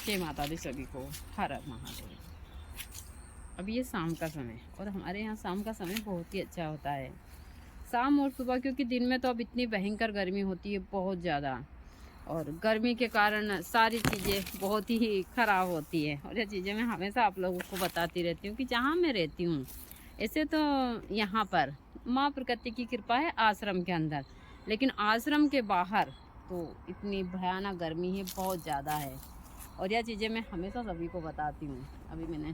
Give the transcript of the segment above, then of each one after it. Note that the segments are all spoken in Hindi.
जय माता दी सभी को, हर हर महादेव। अभी ये शाम का समय और हमारे यहाँ शाम का समय बहुत ही अच्छा होता है, शाम और सुबह, क्योंकि दिन में तो अब इतनी भयंकर गर्मी होती है बहुत ज़्यादा, और गर्मी के कारण सारी चीज़ें बहुत ही ख़राब होती है। और ये चीज़ें मैं हमेशा आप लोगों को बताती रहती हूँ कि जहाँ मैं रहती हूँ, ऐसे तो यहाँ पर माँ प्रकृति की कृपा है आश्रम के अंदर, लेकिन आश्रम के बाहर तो इतनी भयानक गर्मी है, बहुत ज़्यादा है। और यह चीज़ें मैं हमेशा सभी को बताती हूँ। अभी मैंने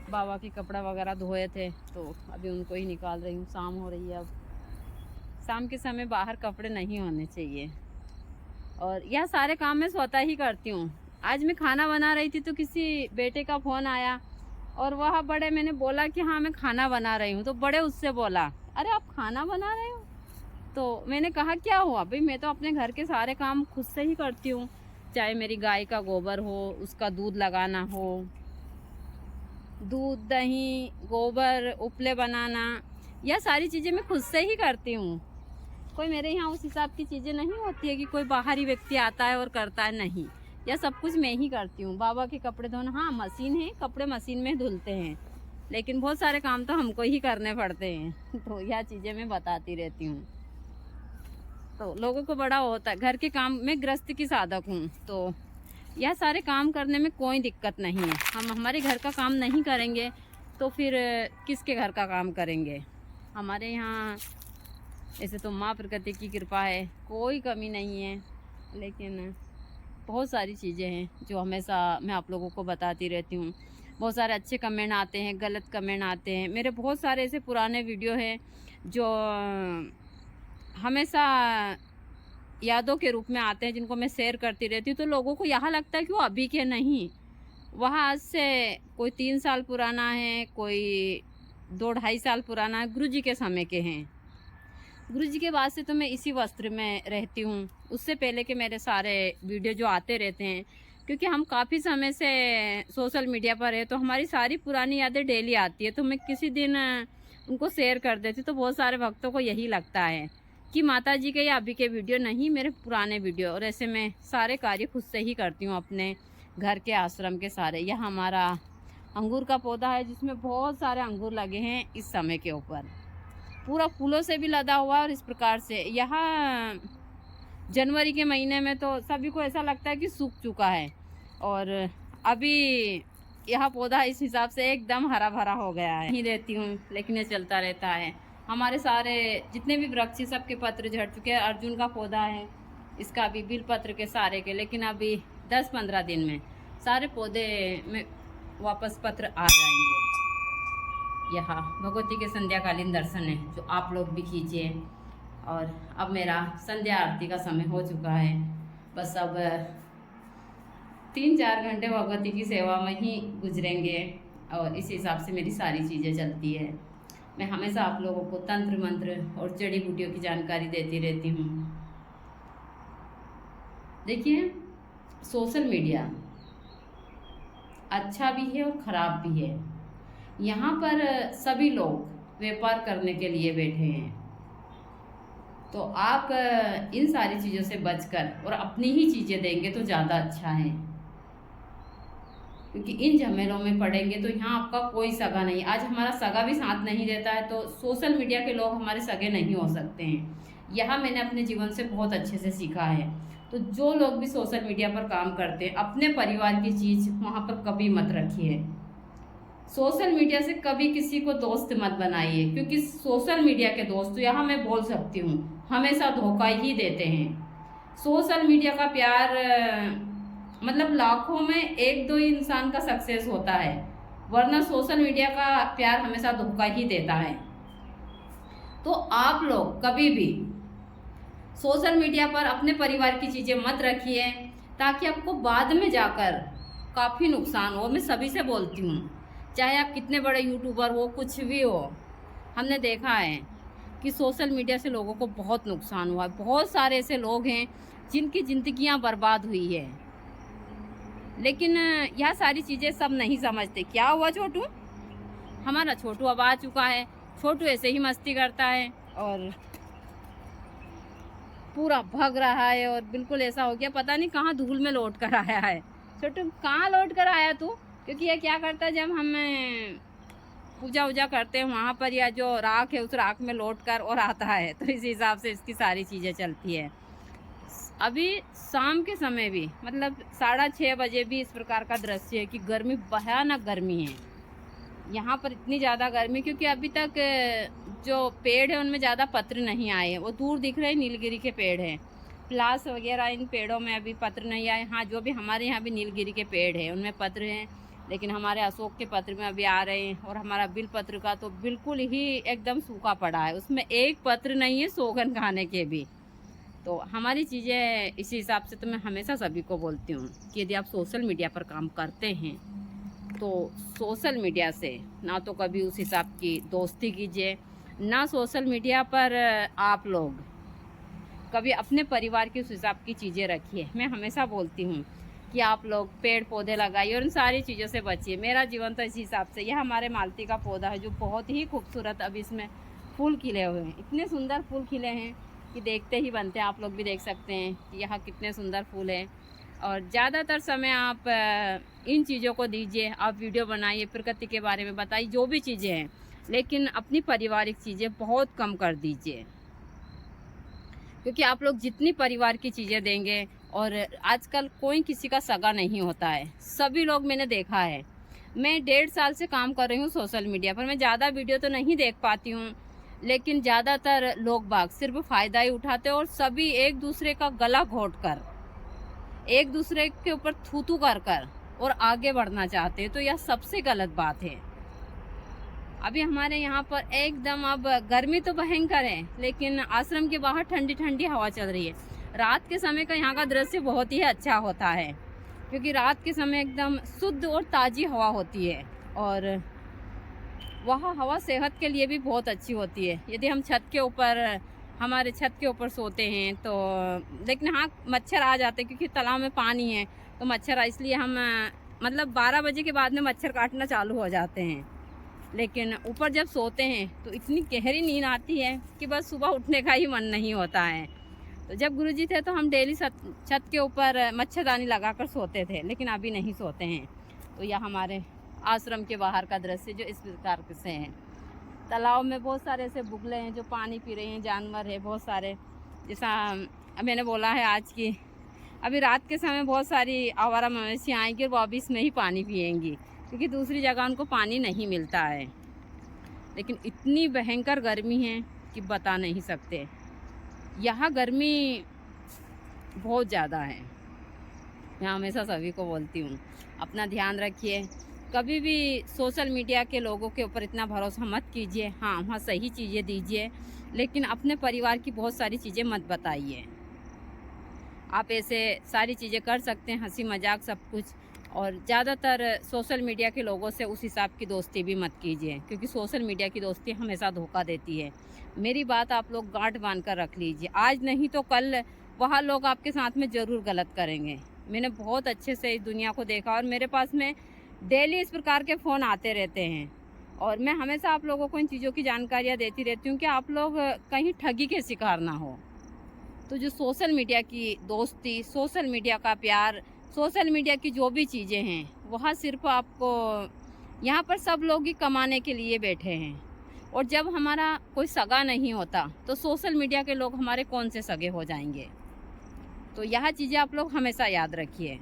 बाबा के कपड़ा वगैरह धोए थे तो अभी उनको ही निकाल रही हूँ। शाम हो रही है, अब शाम के समय बाहर कपड़े नहीं होने चाहिए। और यह सारे काम मैं स्वतः ही करती हूँ। आज मैं खाना बना रही थी तो किसी बेटे का फ़ोन आया और वह बड़े, मैंने बोला कि हाँ मैं खाना बना रही हूँ, तो बड़े उससे बोला, अरे आप खाना बना रहे हो? तो मैंने कहा क्या हुआ भाई, मैं तो अपने घर के सारे काम खुद से ही करती हूँ, चाहे मेरी गाय का गोबर हो, उसका दूध लगाना हो, दूध दही गोबर उपले बनाना, यह सारी चीज़ें मैं खुद से ही करती हूँ। कोई मेरे यहाँ उस हिसाब की चीज़ें नहीं होती है कि कोई बाहरी व्यक्ति आता है और करता है, नहीं, यह सब कुछ मैं ही करती हूँ। बाबा के कपड़े धोना, हाँ मशीन है, कपड़े मशीन में धुलते हैं, लेकिन बहुत सारे काम तो हमको ही करने पड़ते हैं। तो यह चीज़ें मैं बताती रहती हूँ। तो लोगों को बड़ा होता है, घर के काम में गृहस्थ की साधक हूँ, तो यह सारे काम करने में कोई दिक्कत नहीं है। हम हमारे घर का काम नहीं करेंगे तो फिर किसके घर का काम करेंगे। हमारे यहाँ ऐसे तो माँ प्रकृति की कृपा है, कोई कमी नहीं है, लेकिन बहुत सारी चीज़ें हैं जो हमेशा मैं आप लोगों को बताती रहती हूँ। बहुत सारे अच्छे कमेंट आते हैं, गलत कमेंट आते हैं। मेरे बहुत सारे ऐसे पुराने वीडियो हैं जो हमेशा यादों के रूप में आते हैं, जिनको मैं शेयर करती रहती हूँ। तो लोगों को यहाँ लगता है कि वो अभी के नहीं, वहाँ आज से कोई 3 साल पुराना है, कोई 2-2.5 साल पुराना है, गुरुजी के समय के हैं। गुरुजी के बाद से तो मैं इसी वस्त्र में रहती हूँ। उससे पहले के मेरे सारे वीडियो जो आते रहते हैं, क्योंकि हम काफ़ी समय से सोशल मीडिया पर है, तो हमारी सारी पुरानी यादें डेली आती है, तो मैं किसी दिन उनको शेयर कर देती। तो बहुत सारे भक्तों को यही लगता है कि माता जी के या अभी के वीडियो नहीं, मेरे पुराने वीडियो। और ऐसे मैं सारे कार्य खुद से ही करती हूँ, अपने घर के आश्रम के सारे। यह हमारा अंगूर का पौधा है जिसमें बहुत सारे अंगूर लगे हैं इस समय के ऊपर, पूरा फूलों से भी लदा हुआ। और इस प्रकार से यहाँ जनवरी के महीने में तो सभी को ऐसा लगता है कि सूख चुका है, और अभी यह पौधा इस हिसाब से एकदम हरा भरा हो गया है। नहीं रहती हूँ, लेकिन ये चलता रहता है। हमारे सारे जितने भी वृक्ष सबके पत्र झड़ चुके हैं। अर्जुन का पौधा है, इसका भी बिल पत्र के सारे के, लेकिन अभी 10-15 दिन में सारे पौधे में वापस पत्र आ जाएंगे। यहाँ भगवती के संध्याकालीन दर्शन है जो आप लोग भी कीजिए। और अब मेरा संध्या आरती का समय हो चुका है, बस अब 3-4 घंटे भगवती की सेवा में ही गुजरेंगे, और इस हिसाब से मेरी सारी चीज़ें चलती है। मैं हमेशा आप लोगों को तंत्र मंत्र और जड़ी बूटियों की जानकारी देती रहती हूँ। देखिए, सोशल मीडिया अच्छा भी है और ख़राब भी है। यहाँ पर सभी लोग व्यापार करने के लिए बैठे हैं, तो आप इन सारी चीज़ों से बचकर और अपनी ही चीज़ें देंगे तो ज़्यादा अच्छा है, क्योंकि इन झमेलों में पड़ेंगे तो यहाँ आपका कोई सगा नहीं। आज हमारा सगा भी साथ नहीं देता है, तो सोशल मीडिया के लोग हमारे सगे नहीं हो सकते हैं। यह मैंने अपने जीवन से बहुत अच्छे से सीखा है। तो जो लोग भी सोशल मीडिया पर काम करते हैं, अपने परिवार की चीज़ वहाँ पर कभी मत रखिए। सोशल मीडिया से कभी किसी को दोस्त मत बनाइए, क्योंकि सोशल मीडिया के दोस्त, यहाँ मैं बोल सकती हूँ, हमेशा धोखा ही देते हैं। सोशल मीडिया का प्यार मतलब लाखों में 1-2 इंसान का सक्सेस होता है, वरना सोशल मीडिया का प्यार हमेशा धोखा ही देता है। तो आप लोग कभी भी सोशल मीडिया पर अपने परिवार की चीज़ें मत रखिए, ताकि आपको बाद में जाकर काफ़ी नुकसान हो। मैं सभी से बोलती हूँ, चाहे आप कितने बड़े यूट्यूबर हो, कुछ भी हो, हमने देखा है कि सोशल मीडिया से लोगों को बहुत नुकसान हुआ है। बहुत सारे ऐसे लोग हैं जिनकी ज़िंदगियां बर्बाद हुई है, लेकिन यह सारी चीज़ें सब नहीं समझते। क्या हुआ छोटू? हमारा छोटू अब आ चुका है। छोटू ऐसे ही मस्ती करता है और पूरा भग रहा है, और बिल्कुल ऐसा हो गया पता नहीं कहाँ धूल में लौट कर आया है। छोटू कहाँ लौट कर आया तू? क्योंकि ये क्या करता है, जब हम पूजा वूजा करते हैं वहाँ पर, या जो राख है उस राख में लौट कर और आता है, तो इस हिसाब से इसकी सारी चीज़ें चलती है। अभी शाम के समय भी मतलब 6:30 बजे भी इस प्रकार का दृश्य है कि गर्मी, भयानक गर्मी है यहाँ पर, इतनी ज़्यादा गर्मी, क्योंकि अभी तक जो पेड़ है उनमें ज़्यादा पत्र नहीं आए हैं। वो दूर दिख रहे हैं नीलगिरी के पेड़ हैं, प्लास वगैरह इन पेड़ों में अभी पत्र नहीं आए। हाँ, जो भी हमारे यहाँ भी नीलगिरी के पेड़ हैं उनमें पत्र हैं, लेकिन हमारे अशोक के पत्र में अभी आ रहे हैं। और हमारा बिल पत्र का तो बिल्कुल ही एकदम सूखा पड़ा है, उसमें एक पत्र नहीं है सोगन खाने के भी। तो हमारी चीज़ें इसी हिसाब से, तो मैं हमेशा सभी को बोलती हूँ कि यदि आप सोशल मीडिया पर काम करते हैं तो सोशल मीडिया से ना तो कभी उस हिसाब की दोस्ती कीजिए, ना सोशल मीडिया पर आप लोग कभी अपने परिवार की उस हिसाब की चीज़ें रखिए। मैं हमेशा बोलती हूँ कि आप लोग पेड़ पौधे लगाइए और इन सारी चीज़ों से बचिए। मेरा जीवन तो इसी हिसाब से। यह हमारे मालती का पौधा है जो बहुत ही खूबसूरत, अभी इसमें फूल खिले हुए हैं, इतने सुंदर फूल खिले हैं कि देखते ही बनते हैं। आप लोग भी देख सकते हैं कि यहाँ कितने सुंदर फूल हैं। और ज़्यादातर समय आप इन चीज़ों को दीजिए, आप वीडियो बनाइए, प्रकृति के बारे में बताइए, जो भी चीज़ें हैं, लेकिन अपनी पारिवारिक चीज़ें बहुत कम कर दीजिए। क्योंकि आप लोग जितनी परिवार की चीज़ें देंगे, और आजकल कोई किसी का सगा नहीं होता है, सभी लोग, मैंने देखा है। मैं 1.5 साल से काम कर रही हूँ सोशल मीडिया पर। मैं ज़्यादा वीडियो तो नहीं देख पाती हूँ, लेकिन ज़्यादातर लोग बाग सिर्फ फ़ायदा ही उठाते हैं, और सभी एक दूसरे का गला घोट कर, एक दूसरे के ऊपर थूथू कर कर और आगे बढ़ना चाहते हैं। तो यह सबसे गलत बात है। अभी हमारे यहाँ पर एकदम, अब गर्मी तो भयंकर है, लेकिन आश्रम के बाहर ठंडी ठंडी हवा चल रही है। रात के समय का यहाँ का दृश्य बहुत ही अच्छा होता है, क्योंकि रात के समय एकदम शुद्ध और ताज़ी हवा होती है, और वह हवा सेहत के लिए भी बहुत अच्छी होती है। यदि हम छत के ऊपर, हमारे छत के ऊपर सोते हैं तो, लेकिन हाँ मच्छर आ जाते हैं, क्योंकि तालाब में पानी है तो मच्छर, इसलिए हम मतलब 12 बजे के बाद में मच्छर काटना चालू हो जाते हैं। लेकिन ऊपर जब सोते हैं तो इतनी गहरी नींद आती है कि बस सुबह उठने का ही मन नहीं होता है। तो जब गुरुजी थे तो हम डेली छत के ऊपर मच्छरदानी लगाकर सोते थे, लेकिन अभी नहीं सोते हैं। तो यह हमारे आश्रम के बाहर का दृश्य जो इस प्रकार से है। तालाब में बहुत सारे ऐसे बुगले हैं जो पानी पी रहे हैं, जानवर है बहुत सारे, जैसा मैंने बोला है आज की, अभी रात के समय बहुत सारी आवारा मवेशियाँ आएंगी और वो अभी इसमें ही पानी पिएंगी, क्योंकि दूसरी जगह उनको पानी नहीं मिलता है। लेकिन इतनी भयंकर गर्मी है कि बता नहीं सकते। यहाँ गर्मी बहुत ज़्यादा है। मैं हमेशा सभी को बोलती हूँ, अपना ध्यान रखिए, कभी भी सोशल मीडिया के लोगों के ऊपर इतना भरोसा मत कीजिए। हाँ, वहाँ सही चीज़ें दीजिए, लेकिन अपने परिवार की बहुत सारी चीज़ें मत बताइए। आप ऐसे सारी चीज़ें कर सकते हैं, हंसी मजाक सब कुछ, और ज़्यादातर सोशल मीडिया के लोगों से उस हिसाब की दोस्ती भी मत कीजिए, क्योंकि सोशल मीडिया की दोस्ती हमेशा धोखा देती है। मेरी बात आप लोग गांठ बांध कर रख लीजिए, आज नहीं तो कल वहाँ लोग आपके साथ में ज़रूर गलत करेंगे। मैंने बहुत अच्छे से इस दुनिया को देखा, और मेरे पास में डेली इस प्रकार के फ़ोन आते रहते हैं, और मैं हमेशा आप लोगों को इन चीज़ों की जानकारियाँ देती रहती हूँ कि आप लोग कहीं ठगी के शिकार ना हो। तो जो सोशल मीडिया की दोस्ती, सोशल मीडिया का प्यार, सोशल मीडिया की जो भी चीज़ें हैं, वह सिर्फ आपको, यहाँ पर सब लोग ही कमाने के लिए बैठे हैं, और जब हमारा कोई सगा नहीं होता तो सोशल मीडिया के लोग हमारे कौन से सगे हो जाएंगे। तो यह चीज़ें आप लोग हमेशा याद रखिए।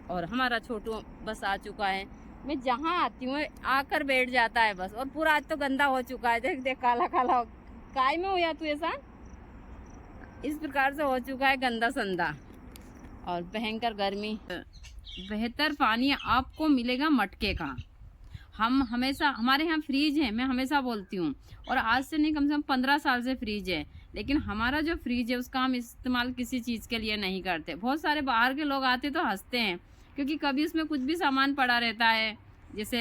और हमारा छोटू बस आ चुका है, मैं जहाँ आती हूँ आकर बैठ जाता है बस, और पूरा आज तो गंदा हो चुका है, देख देख काला काला, काय में हुआ तू ऐसा, इस प्रकार से हो चुका है गंदा संदा। और भयंकर गर्मी। बेहतर पानी आपको मिलेगा मटके का। हम हमेशा, हमारे यहाँ फ्रीज है, मैं हमेशा बोलती हूँ, और आज से नहीं कम से कम 15 साल से फ्रीज है, लेकिन हमारा जो फ्रीज है उसका हम इस्तेमाल किसी चीज़ के लिए नहीं करते। बहुत सारे बाहर के लोग आते तो हंसते हैं, क्योंकि कभी उसमें कुछ भी सामान पड़ा रहता है, जैसे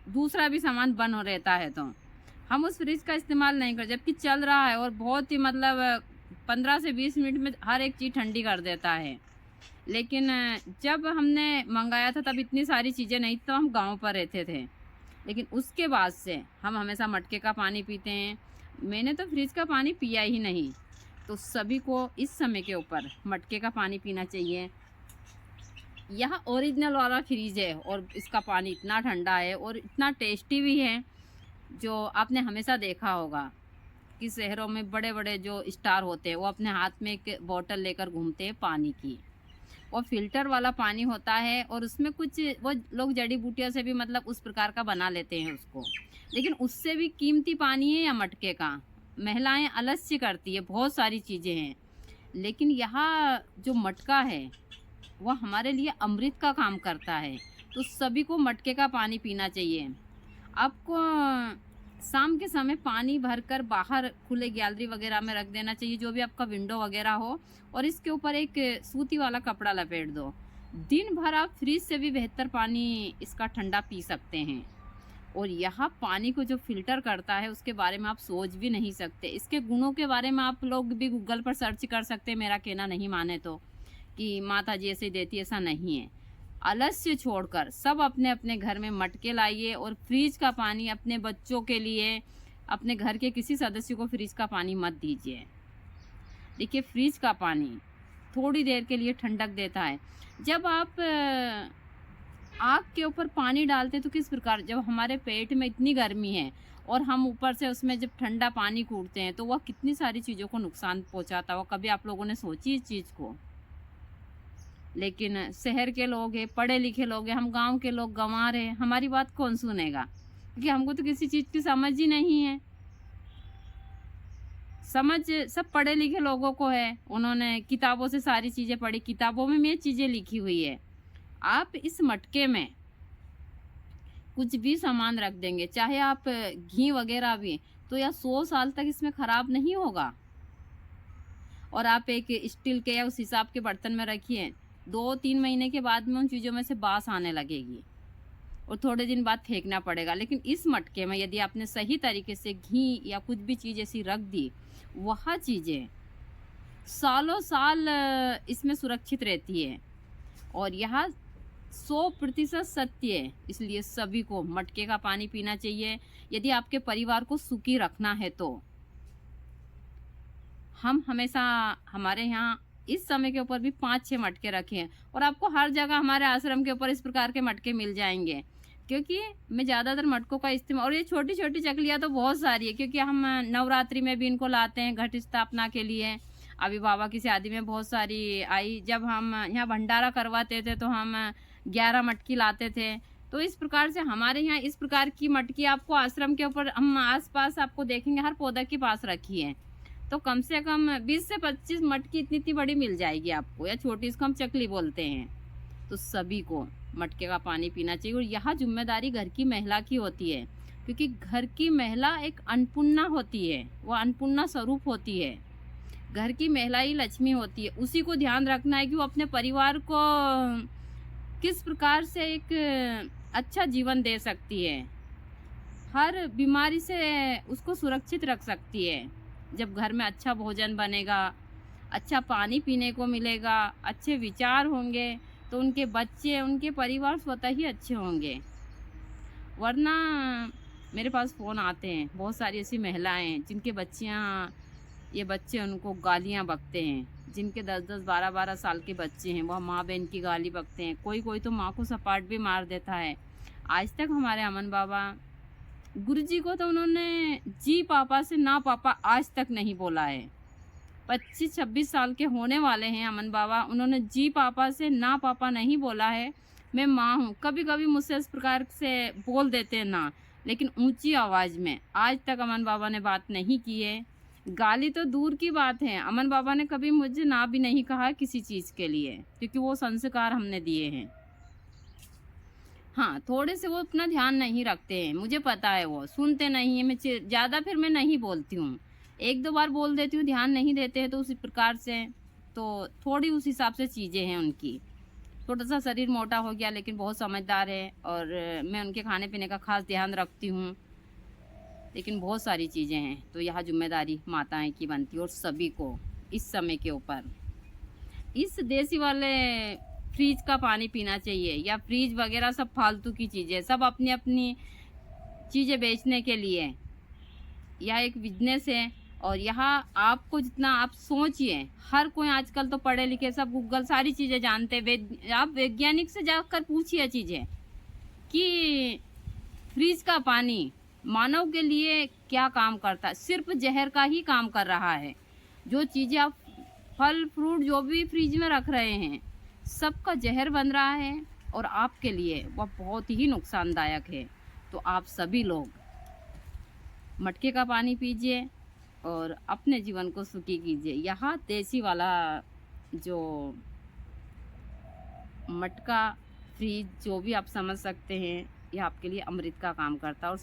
दूसरा भी सामान बंद हो रहता है, तो हम उस फ्रिज का इस्तेमाल नहीं करते, जबकि चल रहा है और बहुत ही मतलब 15 से 20 मिनट में हर एक चीज़ ठंडी कर देता है। लेकिन जब हमने मंगाया था तब इतनी सारी चीज़ें नहीं, तो हम गांव पर रहते थे, लेकिन उसके बाद से हम हमेशा मटके का पानी पीते हैं। मैंने तो फ्रिज का पानी पिया ही नहीं। तो सभी को इस समय के ऊपर मटके का पानी पीना चाहिए। यह ओरिजिनल वाला फ्रिज है और इसका पानी इतना ठंडा है और इतना टेस्टी भी है। जो आपने हमेशा देखा होगा कि शहरों में बड़े बड़े जो स्टार होते हैं वो अपने हाथ में एक बोतल लेकर घूमते हैं पानी की। वो फिल्टर वाला पानी होता है और उसमें कुछ वो लोग जड़ी बूटियों से भी मतलब उस प्रकार का बना लेते हैं उसको, लेकिन उससे भी कीमती पानी है या मटके का। महिलाएं आलस्य करती है, बहुत सारी चीज़ें हैं, लेकिन यहाँ जो मटका है वह हमारे लिए अमृत का काम करता है। तो सभी को मटके का पानी पीना चाहिए। आपको शाम के समय पानी भरकर बाहर खुले गैलरी वगैरह में रख देना चाहिए, जो भी आपका विंडो वगैरह हो, और इसके ऊपर एक सूती वाला कपड़ा लपेट दो। दिन भर आप फ्रिज से भी बेहतर पानी इसका ठंडा पी सकते हैं। और यहाँ पानी को जो फिल्टर करता है उसके बारे में आप सोच भी नहीं सकते। इसके गुणों के बारे में आप लोग भी गूगल पर सर्च कर सकते हैं, मेरा कहना नहीं माने तो, कि माता जी ऐसे देती, ऐसा नहीं है। आलस्य छोड़कर सब अपने अपने घर में मटके लाइए और फ्रिज का पानी अपने बच्चों के लिए, अपने घर के किसी सदस्य को फ्रिज का पानी मत दीजिए। देखिए, फ्रिज का पानी थोड़ी देर के लिए ठंडक देता है। जब आप आग के ऊपर पानी डालते हैं तो किस प्रकार, जब हमारे पेट में इतनी गर्मी है और हम ऊपर से उसमें जब ठंडा पानी कूटते हैं तो वह कितनी सारी चीज़ों को नुकसान पहुंचाता है। कभी आप लोगों ने सोची इस चीज़ को? लेकिन शहर के लोग हैं, पढ़े लिखे लोग हैं, हम गांव के लोग गंवार हैं, हमारी बात कौन सुनेगा? क्योंकि हमको तो किसी चीज़ की समझ ही नहीं है। समझ सब पढ़े लिखे लोगों को है, उन्होंने किताबों से सारी चीज़ें पढ़ी, किताबों में ये चीज़ें लिखी हुई है। आप इस मटके में कुछ भी सामान रख देंगे, चाहे आप घी वगैरह भी, तो यह 100 साल तक इसमें ख़राब नहीं होगा। और आप एक स्टील के या उस हिसाब के बर्तन में रखिए, 2-3 महीने के बाद में उन चीज़ों में से बास आने लगेगी और थोड़े दिन बाद फेंकना पड़ेगा। लेकिन इस मटके में यदि आपने सही तरीके से घी या कुछ भी चीज़ ऐसी रख दी, वह चीज़ें सालों साल इसमें सुरक्षित रहती है। और यह 100% सत्य है। इसलिए सभी को मटके का पानी पीना चाहिए यदि आपके परिवार को सुखी रखना है तो। हम हमेशा हमारे यहाँ इस समय के ऊपर भी 5-6 मटके रखे हैं और आपको हर जगह हमारे आश्रम के ऊपर इस प्रकार के मटके मिल जाएंगे, क्योंकि मैं ज़्यादातर मटकों का इस्तेमाल, और ये छोटी छोटी चकलियाँ तो बहुत सारी है, क्योंकि हम नवरात्रि में भी इनको लाते हैं घट स्थापना के लिए। अभी बाबा की शादी में बहुत सारी आई, जब हम यहाँ भंडारा करवाते थे तो हम 11 मटकी लाते थे। तो इस प्रकार से हमारे यहाँ इस प्रकार की मटकी आपको आश्रम के ऊपर हम आसपास आपको देखेंगे हर पौधा के पास रखी है। तो कम से कम 20 से 25 मटकी इतनी इतनी बड़ी मिल जाएगी आपको, या छोटी, इसको हम चकली बोलते हैं। तो सभी को मटके का पानी पीना चाहिए। और यह जिम्मेदारी घर की महिला की होती है, क्योंकि घर की महिला एक अन्नपूर्णा होती है, वह अन्नपूर्णा स्वरूप होती है। घर की महिला ही लक्ष्मी होती है। उसी को ध्यान रखना है कि वो अपने परिवार को किस प्रकार से एक अच्छा जीवन दे सकती है, हर बीमारी से उसको सुरक्षित रख सकती है। जब घर में अच्छा भोजन बनेगा, अच्छा पानी पीने को मिलेगा, अच्छे विचार होंगे, तो उनके बच्चे, उनके परिवार स्वतः ही अच्छे होंगे। वरना मेरे पास फ़ोन आते हैं, बहुत सारी ऐसी महिलाएं हैं जिनके बच्चे उनको गालियां बकते हैं, जिनके 10-10, 12-12 साल के बच्चे हैं, वह माँ बहन की गाली बकते हैं। कोई कोई तो माँ को सपाट भी मार देता है। आज तक हमारे अमन बाबा गुरुजी को तो उन्होंने जी पापा से ना पापा आज तक नहीं बोला है। 25-26 साल के होने वाले हैं अमन बाबा, उन्होंने जी पापा से ना पापा नहीं बोला है। मैं माँ हूँ, कभी कभी मुझसे इस प्रकार से बोल देते हैं ना, लेकिन ऊंची आवाज़ में आज तक अमन बाबा ने बात नहीं की है। गाली तो दूर की बात है, अमन बाबा ने कभी मुझे ना भी नहीं कहा किसी चीज़ के लिए, क्योंकि वो संस्कार हमने दिए हैं। हाँ, थोड़े से वो अपना ध्यान नहीं रखते हैं, मुझे पता है, वो सुनते नहीं है। मैं ज़्यादा फिर मैं नहीं बोलती हूँ, 1-2 बार बोल देती हूँ, ध्यान नहीं देते हैं तो उसी प्रकार से, तो थोड़ी उस हिसाब से चीज़ें हैं उनकी। थोड़ा सा शरीर मोटा हो गया लेकिन बहुत समझदार है, और मैं उनके खाने पीने का खास ध्यान रखती हूँ। लेकिन बहुत सारी चीज़ें हैं, तो यह जिम्मेदारी माताएं की बनती है। और सभी को इस समय के ऊपर इस देसी वाले फ्रिज का पानी पीना चाहिए, या फ्रिज वगैरह सब फालतू की चीज़ें, सब अपनी अपनी चीज़ें बेचने के लिए। यह एक बिजनेस है, और यहाँ आपको जितना आप सोचिए, हर कोई आजकल तो पढ़े लिखे सब गूगल सारी चीज़ें जानते हैं। आप वैज्ञानिक से जाकर पूछिए चीज़ें कि फ्रिज का पानी मानव के लिए क्या काम करता है। सिर्फ जहर का ही काम कर रहा है। जो चीज़ें आप फल फ्रूट जो भी फ्रिज में रख रहे हैं सबका जहर बन रहा है और आपके लिए वह बहुत ही नुकसानदायक है। तो आप सभी लोग मटके का पानी पीजिए और अपने जीवन को सुखी कीजिए। यहाँ देसी वाला जो मटका फ्रिज जो भी आप समझ सकते हैं, यह आपके लिए अमृत का काम करता है। और